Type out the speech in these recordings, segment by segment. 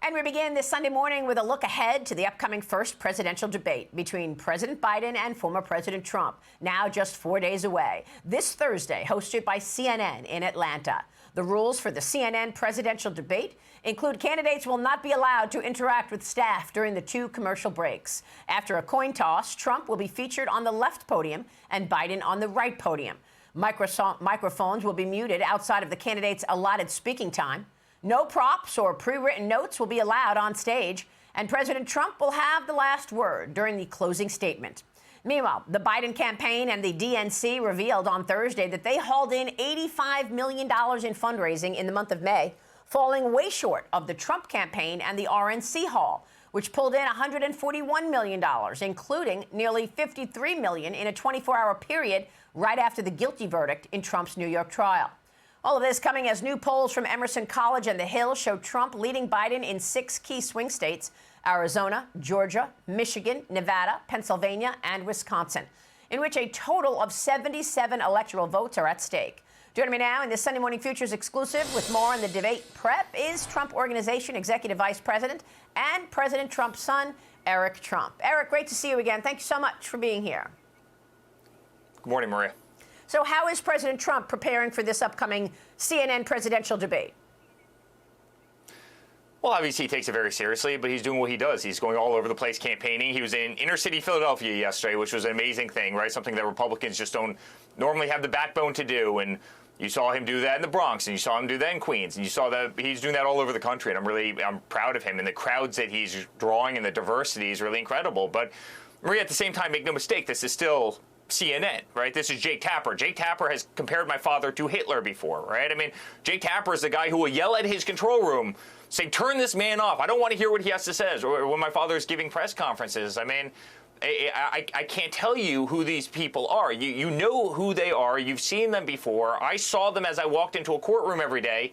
And we begin this Sunday morning with a look ahead to the upcoming first presidential debate between President Biden and former President Trump, now just 4 days away. This Thursday, hosted by CNN in Atlanta. The rules for the CNN presidential debate include candidates will not be allowed to interact with staff during the 2 commercial breaks. After a coin toss, Trump will be featured on the left podium and Biden on the right podium. Microphones will be muted outside of the candidates' allotted speaking time. No props or pre-written notes will be allowed on stage, and President Trump will have the last word during the closing statement. Meanwhile, the Biden campaign and the DNC revealed on Thursday that they hauled in $85 million in fundraising in the month of May, falling way short of the Trump campaign and the RNC haul, which pulled in $141 million, including nearly $53 million in a 24-hour period right after the guilty verdict in Trump's New York trial. All of this coming as new polls from Emerson College and The Hill show Trump leading Biden in 6 key swing states: Arizona, Georgia, Michigan, Nevada, Pennsylvania, and Wisconsin, in which a total of 77 electoral votes are at stake. Joining me now in this Sunday Morning Futures exclusive with more on the debate prep is Trump Organization Executive Vice President and President Trump's son, Eric Trump. Eric, great to see you again. Thank you so much for being here. Good morning, Maria. So how is President Trump preparing for this upcoming CNN presidential debate? Well, obviously he takes it very seriously, but he's doing what he does. He's going all over the place campaigning. He was in inner city Philadelphia yesterday, which was an amazing thing, right? Something that Republicans just don't normally have the backbone to do. And you saw him do that in the Bronx, and you saw him do that in Queens, and you saw that he's doing that all over the country. And I'm proud of him. And the crowds that he's drawing and the diversity is really incredible. But Maria, at the same time, make no mistake, this is still CNN, right? This is Jake Tapper. Jake Tapper has compared my father to Hitler before, right? I mean, Jake Tapper is the guy who will yell at his control room, say, turn this man off. I don't want to hear what he has to say. Or when my father is giving press conferences, I mean, I can't tell you who these people are. You know who they are. You've seen them before. I saw them as I walked into a courtroom every day,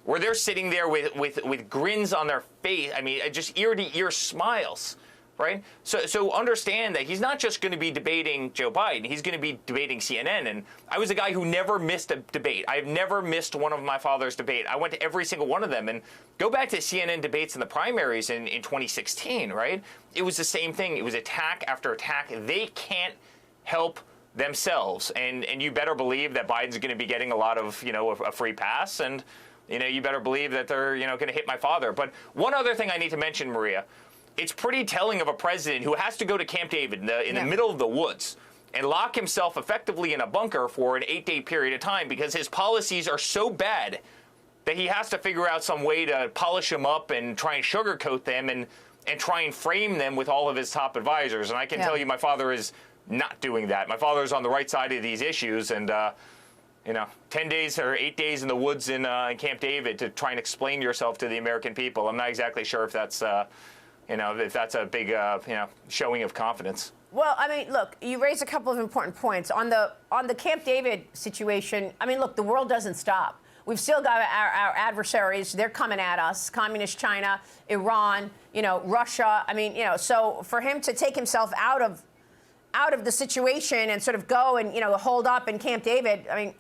where they're sitting there with grins on their face. I mean, just ear-to-ear smiles. Right? So understand that he's not just going to be debating Joe Biden. He's going to be debating CNN. And I was a guy who never missed a debate. I've never missed one of my father's debate. I went to every single one of them. And go back to CNN debates in the primaries in 2016, right? It was the same thing. It was attack after attack. They can't help themselves. And you better believe that Biden's going to be getting a lot of, a free pass. And, you better believe that they're, going to hit my father. But one other thing I need to mention, Maria. It's pretty telling of a president who has to go to Camp David in the middle of the woods and lock himself effectively in a bunker for an 8-day period of time because his policies are so bad that he has to figure out some way to polish them up and try and sugarcoat them and try and frame them with all of his top advisors. And I can tell you my father is not doing that. My father is on the right side of these issues. And, 10 days or 8 days in the woods in Camp David to try and explain yourself to the American people. I'm not exactly sure if that's if that's a big, showing of confidence. Well, I mean, look, you raised a couple of important points. On the Camp David situation, I mean, look, the world doesn't stop. We've still got our adversaries. They're coming at us. Communist China, Iran, Russia. I mean, so for him to take himself out of the situation and sort of go and, hold up in Camp David, I mean,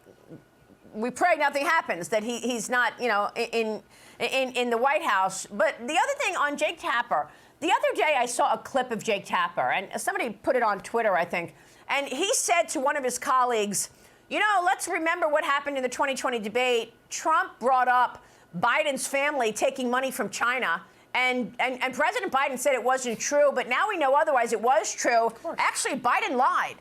we pray nothing happens, that he's not, in the White House. But the other thing on Jake Tapper, the other day I saw a clip of Jake Tapper, and somebody put it on Twitter, I think, and he said to one of his colleagues, let's remember what happened in the 2020 debate. Trump brought up Biden's family taking money from China, and President Biden said it wasn't true, but now we know otherwise it was true. Actually, Biden lied.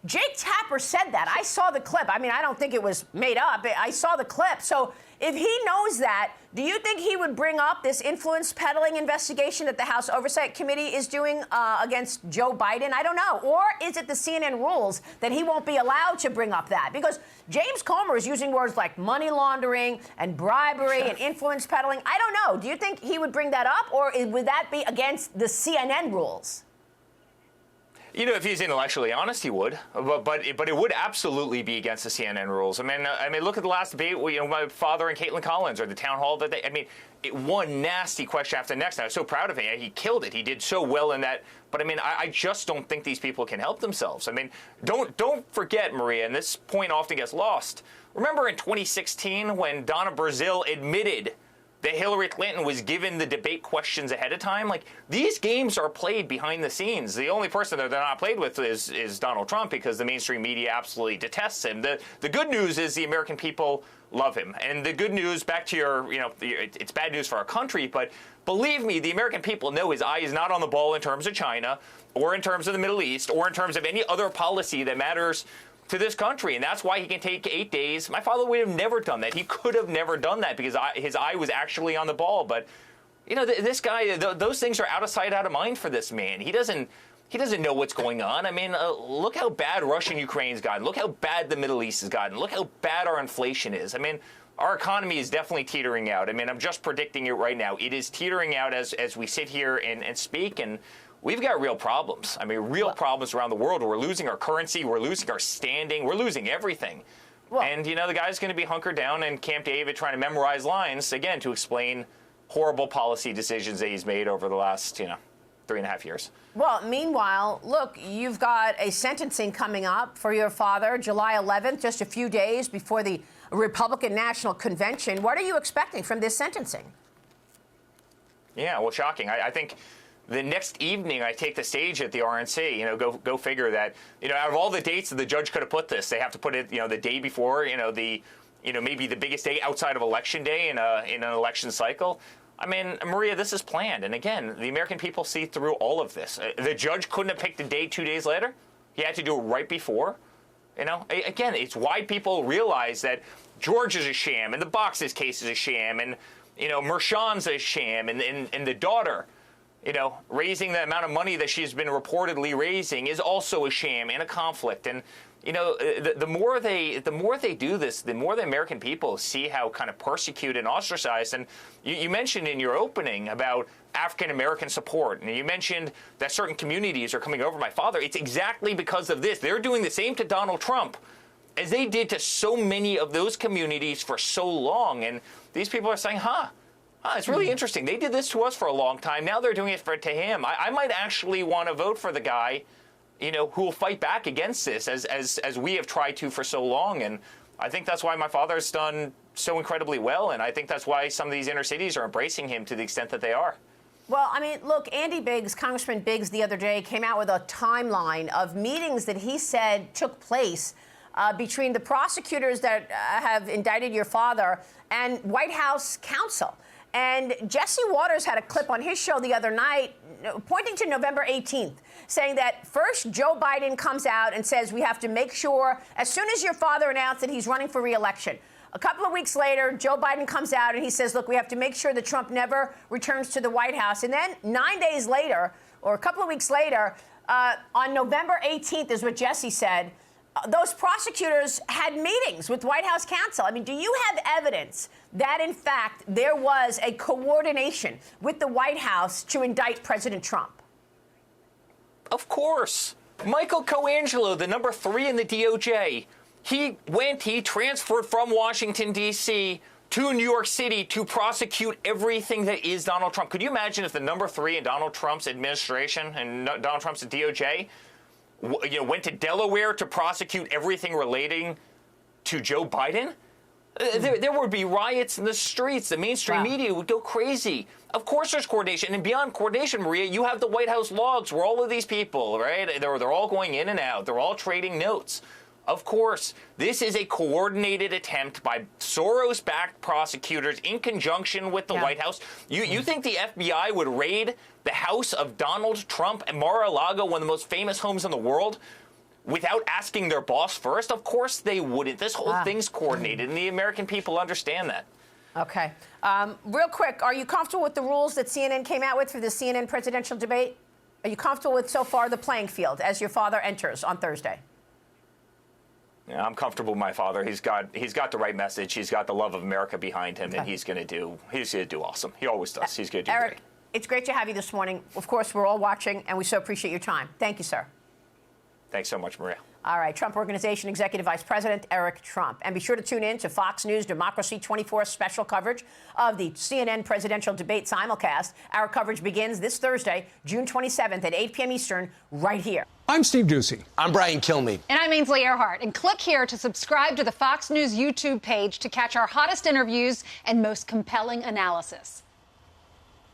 Jake Tapper said that. I saw the clip. I mean, I don't think it was made up. I saw the clip. So if he knows that, do you think he would bring up this influence peddling investigation that the House Oversight Committee is doing against Joe Biden? I don't know. Or is it the CNN rules that he won't be allowed to bring up that? Because James Comer is using words like money laundering and bribery and influence peddling. I don't know. Do you think he would bring that up, or would that be against the CNN rules? If he's intellectually honest, he would. But it would absolutely be against the CNN rules. I mean, look at the last debate. My father and Caitlin Collins, or the town hall that one nasty question after the next. And I was so proud of him. He killed it. He did so well in that. But I mean, I just don't think these people can help themselves. I mean, don't forget, Maria, and this point often gets lost. Remember in 2016 when Donna Brazile admitted that Hillary Clinton was given the debate questions ahead of time. Like, these games are played behind the scenes. The only person that they're not played with is Donald Trump, because the mainstream media absolutely detests him. The good news is the American people love him. And the good news, back to your, it's bad news for our country, but believe me, the American people know his eye is not on the ball in terms of China or in terms of the Middle East or in terms of any other policy that matters to this country, and that's why he can take 8 days. My father would have never done that. He could have never done that because his eye was actually on the ball. But, this guy, those things are out of sight, out of mind for this man. He doesn't know what's going on. I mean, look how bad Russia and Ukraine's gotten. Look how bad the Middle East has gotten. Look how bad our inflation is. I mean, our economy is definitely teetering out. I mean, I'm just predicting it right now. It is teetering out as we sit here and speak, and we've got real problems. I mean, real problems around the world. We're losing our currency. We're losing our standing. We're losing everything. Well, and, the guy's going to be hunkered down in Camp David trying to memorize lines, again, to explain horrible policy decisions that he's made over the last, 3.5 years. Well, meanwhile, look, you've got a sentencing coming up for your father, July 11th, just a few days before the Republican National Convention. What are you expecting from this sentencing? Yeah, well, shocking. I think the next evening I take the stage at the RNC. Go figure that, out of all the dates that the judge could have put this, they have to put it, the day before, maybe the biggest day outside of Election Day in an election cycle. I mean, Maria, this is planned. And again, the American people see through all of this. The judge couldn't have picked a day 2 days later. He had to do it right before. Again, it's why people realize that George is a sham and the Boxes case is a sham and, Mershon's a sham and the daughter, raising the amount of money that she's been reportedly raising is also a sham and a conflict. And, the more they do this, the more the American people see how kind of persecuted and ostracized. And you mentioned in your opening about African-American support, and you mentioned that certain communities are coming over my father. It's exactly because of this. They're doing the same to Donald Trump as they did to so many of those communities for so long. And these people are saying, it's really interesting. They did this to us for a long time. Now they're doing it to him. I might actually want to vote for the guy, who will fight back against this as we have tried to for so long. And I think that's why my father's done so incredibly well. And I think that's why some of these inner cities are embracing him to the extent that they are. Well, I mean, look, Congressman Biggs the other day came out with a timeline of meetings that he said took place between the prosecutors that have indicted your father and White House counsel. And Jesse Waters had a clip on his show the other night pointing to November 18th, saying that first Joe Biden comes out and says we have to make sure, as soon as your father announced that he's running for re-election, a couple of weeks later, Joe Biden comes out and he says, look, we have to make sure that Trump never returns to the White House. And then 9 days later, or a couple of weeks later, on November 18th is what Jesse said, those prosecutors had meetings with White House counsel. I mean, do you have evidence that, in fact, there was a coordination with the White House to indict President Trump? Of course. Michael Coangelo, the number 3 in the DOJ, he transferred from Washington, D.C. to New York City to prosecute everything that is Donald Trump. Could you imagine if the number 3 in Donald Trump's administration and Donald Trump's DOJ went to Delaware to prosecute everything relating to Joe Biden? There would be riots in the streets. The mainstream media would go crazy. Of course there's coordination. And beyond coordination, Maria, you have the White House logs where all of these people, right, they're all going in and out. They're all trading notes. Of course, this is a coordinated attempt by Soros-backed prosecutors in conjunction with the White House. You think the FBI would raid the house of Donald Trump and Mar-a-Lago, one of the most famous homes in the world, without asking their boss first? Of course they wouldn't. This whole thing's coordinated, and the American people understand that. Okay. Real quick, are you comfortable with the rules that CNN came out with for the CNN presidential debate? Are you comfortable with so far the playing field as your father enters on Thursday? Yeah, I'm comfortable with my father. He's got the right message. He's got the love of America behind him, and he's going to do awesome. He always does. He's going to do Eric, great. It's great to have you this morning. Of course, we're all watching, and we so appreciate your time. Thank you, sir. Thanks so much, Maria. All right, Trump Organization Executive Vice President Eric Trump. And be sure to tune in to Fox News Democracy 24 special coverage of the CNN presidential debate simulcast. Our coverage begins this Thursday, June 27th at 8 p.m. Eastern, right here. I'm Steve Ducey. I'm Brian Kilmeade. And I'm Ainsley Earhart. And click here to subscribe to the Fox News YouTube page to catch our hottest interviews and most compelling analysis.